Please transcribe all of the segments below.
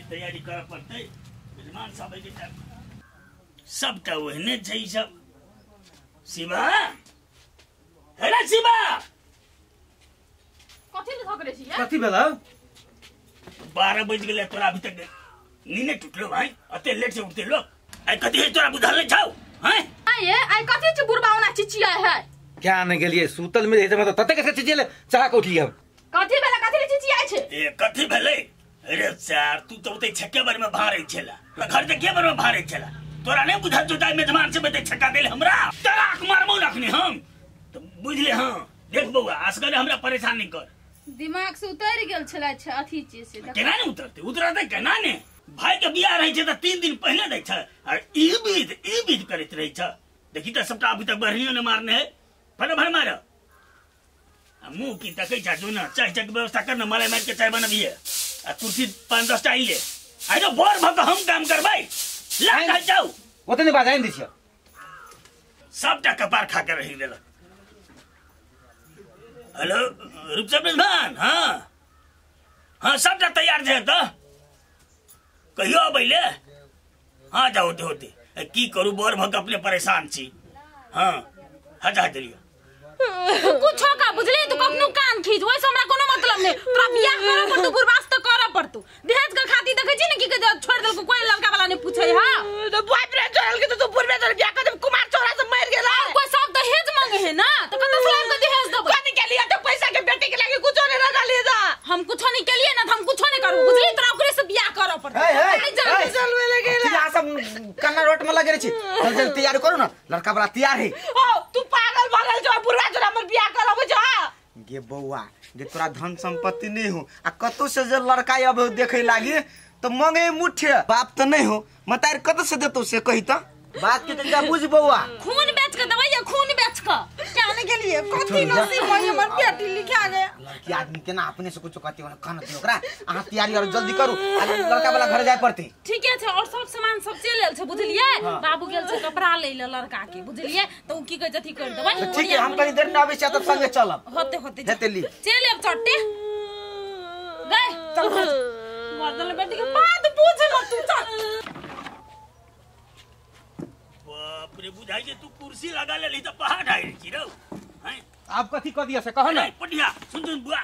तैयारी कर पड़ते मेहमान सब के सबटा ओहने छै सब शिवा है ना शिवा कथि ले थकरे छी कथि भेला 12 बज गेले तोरा अभी तक नीने टूटलो भाई अते लेट से उठते लोग आई कथि है तोरा बुझल नहीं छौ हैं आये आई कथि छी बुरबावना चिचिया है क्या न गेलिए सुतल में रहे त तते के चिचिले चाह के उठिए कथि भेला कथि ले चिचिया छै ए कथि भेले अरे सर तू तो उते छक्के बारे में भारे छला घर के के बारे में भारे छला तोरा नहीं बुझल जोता मेजबान से बते छक्का देले हमरा तराक मारबो रखनी हम तो बुझले हां देख बउआ असगर हमरा परेशान नहीं कर दिमाग से उतर गेल छला अथी चीज से केना नहीं उतरते उतरते केना ने भाई के बियाह रही छे त 3 दिन पहले दै छ और ई बीज करत रही छ देखी त सबटा अभी तक बहरियों ने मारने है फट भर मार मुंह की तकै छ जो ना चाय के व्यवस्था करना मलाई मार के चाय बनबिए आ कुर्सी 5-10 टा आइले आइ तो बोर भक हम काम करबै ला जाऊ ओतने बाजाय दै छ सबटा कपार खा के रही देला हेलो रूपचंद मेजबान हाँ सबटा तैयार छै त कहियो अबैले हाँ जाओ होते की करू बोर भक अपने परेशान छी हाँ हटा दिलियो कुछ का बुझले तो कखनो कान खींच ओइ हमरा कोनो मतलब नहीं तोरा बियाह करे पर तो बुरबास तो करे पर तू दहेज के खाती देखे छी न की छोड़ देल कोई लड़का वाला नहीं पूछे हां तो बॉयफ्रेंड जोड़ल के तो पूर्वे तो बियाह कर कुमार चौरा से मर गेला कोई सब दहेज मांगे है ना तो कत से हमको दहेज देबो कथि के लिए तो पैसा के बेटी के लागे कुछ नहीं लगा लिए जा हम कुछ नहीं के लिए ना हम कुछ नहीं करू बुझली तोरा ओकरे से बियाह करे पर जल्दी चलवे लगे या सब कन्ना रोट में लगे छी जल्दी तैयारी करू ना लड़का वाला तैयार है तू पागल पागल जो पूर्वा जो हमर बियाह करब जा गे बउआ जे तोरा धन संपत्ति नहीं हो आ कतो से जे लड़का अब देखे लागी तो मंगे मुठे बाप तो नहीं हो मतार कतो से देतो से कही त बात के तरीका बुझ बउआ खून बेच के दवाई या खून बेच के जाने के लिए कथि नसीब में हमर बेटी लिखा गया लड़की आदमी के ना अपने से कुछ कहती हो कान दियो ओकरा आहा तैयारी और जल्दी करू आ लड़का वाला घर जाय पड़ते ठीक है और सब सामान सब चल लेल छ बुझलिए बाबू गेल छ कपड़ा ले ले लड़का के बुझलिए तो उ की कह जथी कर देबै ठीक है हम कनी देर ना आबै छ त संगे चलब होते जते ली चल अब चट्टे गए चल मर्दल बेटी के बात पूछे मत तू चल बाप रे बुझाई जे तू कुर्सी लगा लेली त पहाड़ ढाई छी रो हैं आप कथि क दिया से कह ना पटिया सुन बुआ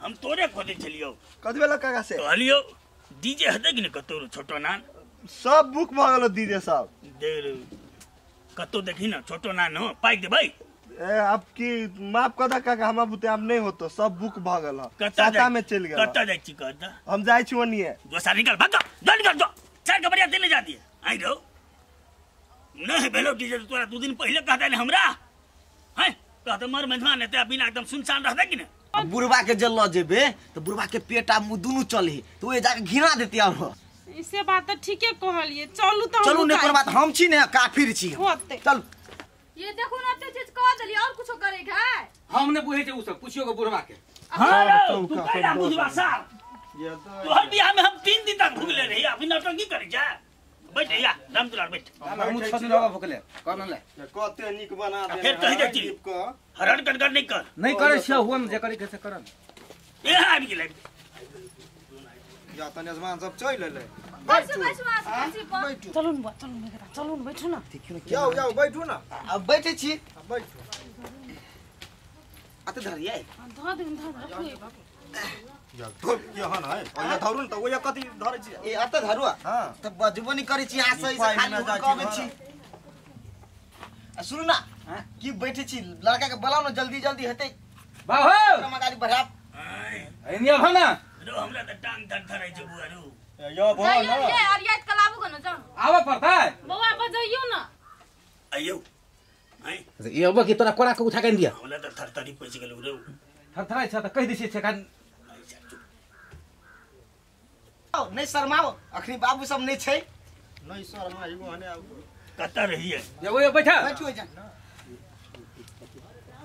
हम तोरे खोदे चलियो कथि बेला काका से कहलियो डीजे हदे कि न कतो छोटो नान सब बुक भ गेल दीदी साहब देर कतो देखी ना छोटो नान हो पाई दे भाई ए आपकी माफ कर दा काका हमरा बुते आप नहीं होतो सब बुक भ गेल कता में चल गेल कता जाई छी कहता हम जाई छी ओनिए जो सारी निकल भाग जा निकल जो चार कबरिया दिले जाती है आई रो नहीं भेलो डीजे तोरा 2 दिन पहले कहता ने हमरा हैं कहता मर मेहमान है ते बिना एकदम सुनसान रहता कि न बुढ़वा के जल ल जेबे तो बुढ़वा के पेट आ मुंह दुनु चले तो ए जाके घिना देती अब इसे बात तो ठीक है कहलिए चलू तो चलू ने कोन बात हम छी ने काफिर छी चल ये देखो ना ते चीज कह देली और कुछ करे है हम ने बुझे छै उ सब पूछियो के बुढ़वा के हां तू कहला बुझवा साहब ये तो हर बियाह में हम 3 दिन तक भूखले रही अभी नौटंकी करे जा बैठ या राम दुलार बैठ हम 6 दिन होगा भूखले कौन ले कते निक बना दे फिर कहि देती हरण कर नहीं करे छ हुन जे करे कैसे करन ए आबि गेलै या त मेजबान सब चल ले चलू न बैठू ना जाओ बैठू ना अब बैठे छी बैठू अते धरिए ध दे या धर यहाँ है और या धरुन त ओया कथि धरै छी ए अते धरुआ हां त बजबो नि करै छी आ सही से खाली कहबै छी सुनु ना की बैठे छी लड़का के बुलाओ ना जल्दी जल्दी हेतै बाहो मगारी बढ़ा एनिया भना रो हमरा त टांग धरै छै बुआ रो यो भो ना ये और याद कलाबू को ना जा आवा पड़ता है बउआ बजाइयो ना आइयो हैं ये अब की तोरा कोरा के उठा के दिया हमरा त थरथरी पैस गेल रो थरथराई छ त कहि दिछि छ कान नहीं शर्माओ अखनी बाबू सब नहीं छै नहीं शर्मा एगो हने कता रही है ये वो बैठा बैठो जा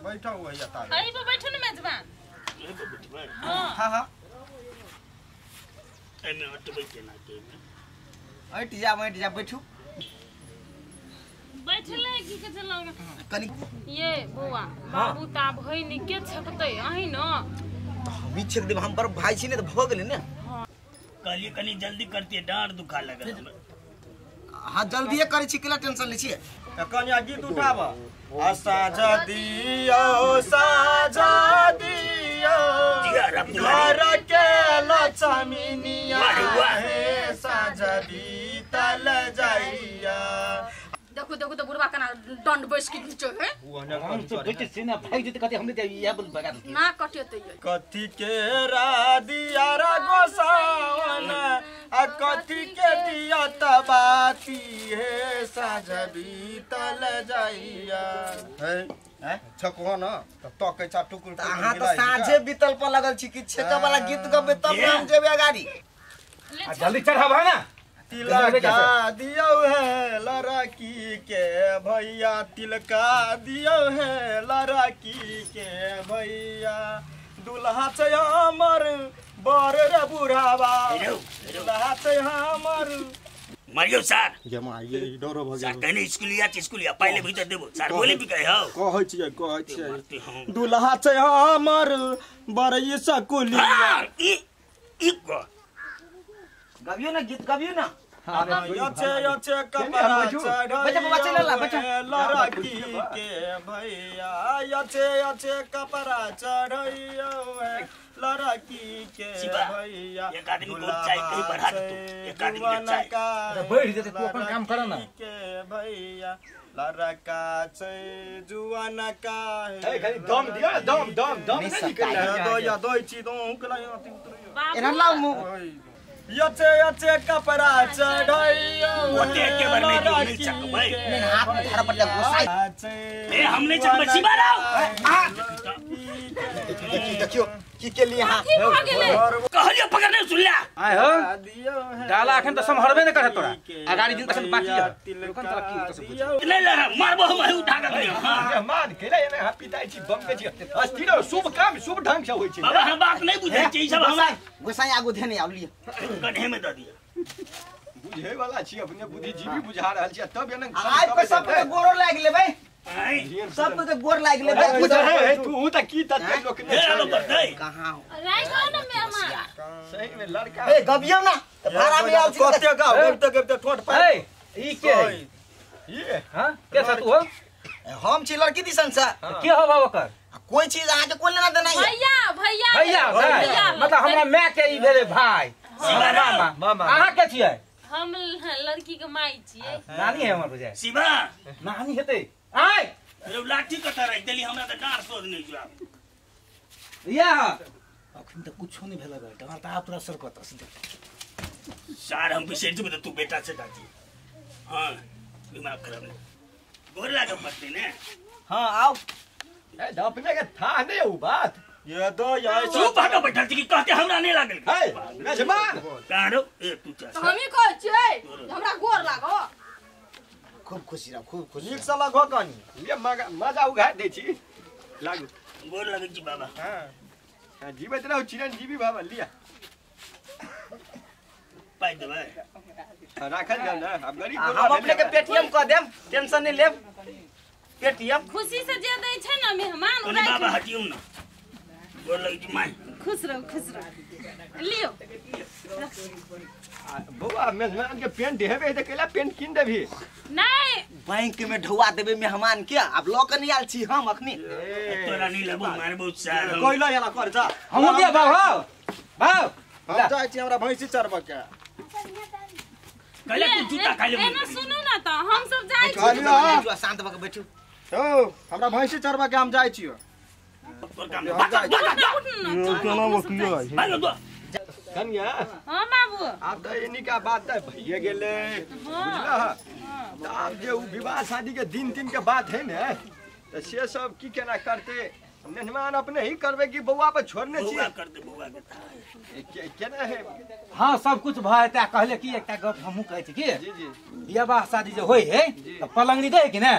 बैठो वही आता है अरे बैठो ना मेजबान हां हां एमे हट बैठे ना के बैठ जा बैठू बैठले की के चलो कनी ये बुआ बाबू ता भई निके छकतै अही न हम छक देब हम पर भाई छी ने त भ गेलै ने कहलिए कनी जल्दी करती डांड दुखा लगल हमें। हाँ जल्दी करे छी केला टेंशन ले छी कन्या गीत उठाब साझा दियो घर के लक्ष्मीनिया हे साझा बीतल जाइया। देखो देखो तो बुढ़वा कना दंड बैस के खींचो है हम तो बेटे से ना भाई जते कते हमने ये बोल बगा ना कटियो तो ये कथी के रादिया रा गोसावन आ कथी के दिया तबाती हे साझा बीतल जाइया। है छको न तो के चा टुकुर अहाँ तो साँझे बीतल पर लगल छी कि छेका वाला गीत गबे तब हम जेबे गाड़ी। जल्दी चढ़ावा ना तिलका दियो है लड़की के भैया तिलका दियो है लड़की के भैया दुल्हा छै हमर बर रे बुढ़ावा दुल्हा छै हमर मरियो सर जमा ये डरो भ सर कने स्कूलिया पहले भीतर देबो सर बोले भी कहे हो कहै छियै दुल्हा छै हमर बर ई सकुलिया ई को गबियो ना गीत गबियो ना यचे कपड़ा चढ़ै लड़की के भैया यचे कपड़ा चढ़ैयो है लड़की के भैया एक आदमी को चाय कहीं बढ़ा दे एक आदमी चाय बैठ जते तू अपन काम कर ना के भैया लड़का छै जुआना का है खाली दम दियो दम नहीं निकल या दो छी दो कला एना लाउ मु यचे कपड़ा चढ़ैयो ओते के बार में नहीं चक भाई नहीं हाथ में धरा पड़ गोसाई ए हमने चक बची मारो देखियो की के लिए हां कहलियो पकड़ने सुन ला आय हो डाला अखन त संभरबे न करे तोरा अगाड़ी दिन तक बाकी है कोन तरह की होत से ले ले मारबो हम उठा के हां मान केला एने हा पिताई छी बम के छी अस्थिर शुभ काम शुभ ढंग से होई छै बाबा हम बात नहीं बुझै छी ई सब हमरा गोसाई आगू ध्यान आव लिए कन्हे में द दिया बुझे वाला छी अपने बुद्धिजीवी बुझा रहल छी तब एने आज पे सब पे गोरो लाग ले भाई सब पे गोर लाग ले भाई बुझ है तू त की त लोक ने कहां राइट हो ना मेहमान सही में लड़का ए गबियो ना तो भाड़ा में आउ कते का गबते ठोट पर ए ई के ये हां के छ तू हो हम छी लड़की दिसन से के हो बाबा कर कोई चीज आके कोई लेना देना है भैया मतलब हमरा माय के ई भेले भाई मामा अहाँ के छियै हम लड़की के माई छियै नानी है हमर बुझाय शिवा नानी हेतै आय रे लाठी कत रख देली हमरा त डार सोध नहीं जुआ या अखन त कुछो नहीं भेला बेटा हमरा त आप असर कत सार हम बिसेर जब तू बेटा से डाटी हां दिमाग खराब नहीं गोर लागे पड़ते ने हां आओ ए अपने के था नहीं हो बात ये दो या तू भागा बैठल छी कि कहते हमरा नहीं लागल है मेजबान कारो ए तू चल हम ही कहै छियै हमरा गोर लागो खूब खुशी रह खूब खुशी एक साला घो कनी ले मजा उघार दे छी लागू गोर लगे छी बाबा हां जीवित रहो चिरंजीवी बाबा लिया पाई देबे राखल जाओ ना अब गरीब हम अपने के पेटीएम क देम टेंशन नहीं लेब पेटीएम खुशी से जे दै छै ना मेहमान ओने बाबा हटियो ना गोर लगे छी माई खुश रहो लियो बउआ मेजबान के पेंट हेबे त केला पेंट किन देबी नहीं बैंक में ढुआ देबे मेहमान के अब लॉक नहीं आल छी हम अखनी तोरा नहीं लेबो मारे बहुत सार कोई ला याला कर जा हम के बाबू बाबू हम जाय छी हमरा भैंसी चरबा के कहले तू जूता खाले एना सुनू ना त हम सब जाय छी शांत भके बैठू ओ हमरा भैंसी चरबा के हम जाय छी तोर काम केना बकियो भागो तो कन्या हां बाबू आप तो इन्हीं का बात है भैया गेले बुझला तो आप जो विवाह शादी के दिन के बात है ना तो से सब की केना करते मेहमान अपने ही करबे कि बउआ पे छोड़ने छी बुआ कर दे बुआ के केना है हां सब कुछ भएता कहले कि एकटा गप हमहु कहै छी कि जी जी विवाह शादी जे होय है तो पलंगड़ी दे कि ना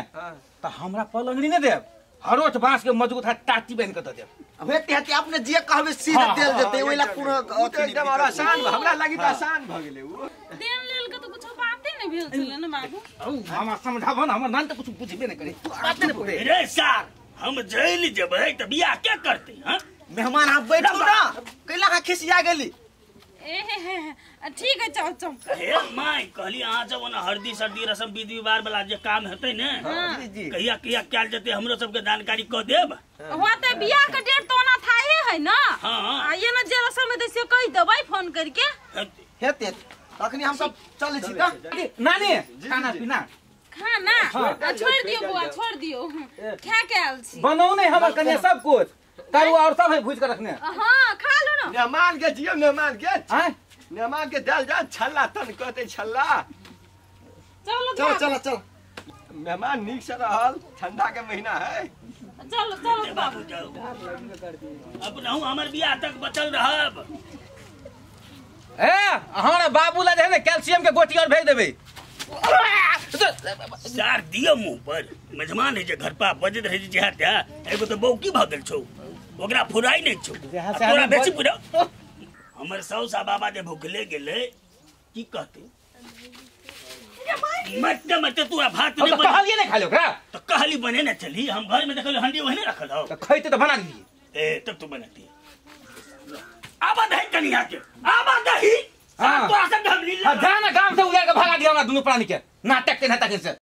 तो हमरा पलंगड़ी नहीं देब हरोठ बांस के मजबूत है टाटी बन के दे अब हेते हेते अपने जे कहबे सीधे तेल देते ओइला पूरा एकदम आसान हमरा लागि त आसान भ गेले उ देन लेल के तो कुछ बाते नहीं भेल छले ना बाबू हम समझाबो ना हमर नाम त कुछ बुझबे नहीं करे बाते नहीं पड़े रे सार हम जेल जेबै त बियाह क्या करते हैं मेहमान आप बैठो ना कैला हा खिसिया गेली ठीक है चल चल हे माय कहली अहाँ जब ना हल्दी सर्दी रसम विधि विवाह वाला जे काम हेतै ने कहिया कहिया कैल जेतै हमरो सबके जानकारी क देब होते बियाह के डेट तो ना थाहे है ना हां ये ना जे रसम है से कह देबै फोन करके हेते अखनी हम सब चलै छी त नानी खाना पीना खाना छोड़ दियो बुआ छोड़ दियो खा के आल छी बनाओ नहीं हमर कन्या सब कुछ तरुआ और सब है भूज कर रखने हां खा लो ना मेहमान के जियो मेहमान के हैं मेहमान के दल जा छल्ला तन कहते छल्ला चलो चल मेहमान नीक से रहल ठंडा के महीना है चलो चलो बाबू जाओ अब रहूं हमर बियाह तक बचल रहब ए हमरा बाबू ला जे है कैल्शियम के गोटी और भेज देबे सार दियो मुंह पर मेहमान है जे घर पर बजत रहे जे त्या एगो तो बौकी भ गेल छौ ओकरा फुराई नहीं छौ तोरा बेसी पुरा हमर सौसा बाबा जे भूखले गेले की कहते मत तोरा भात हम तो कहलिए नहीं खा लो ओकरा तो कहली बने न चली हम घर में देखल हंडी वही रखल हो तो खइते तो बना दिए ए तब तू बनाती आबा दही कनिया के आबा दही हाँ। तो आसन ढमली जाना गांव से उधर के भगा दिया ना दोनों प्राणी के नाटक के नाटक से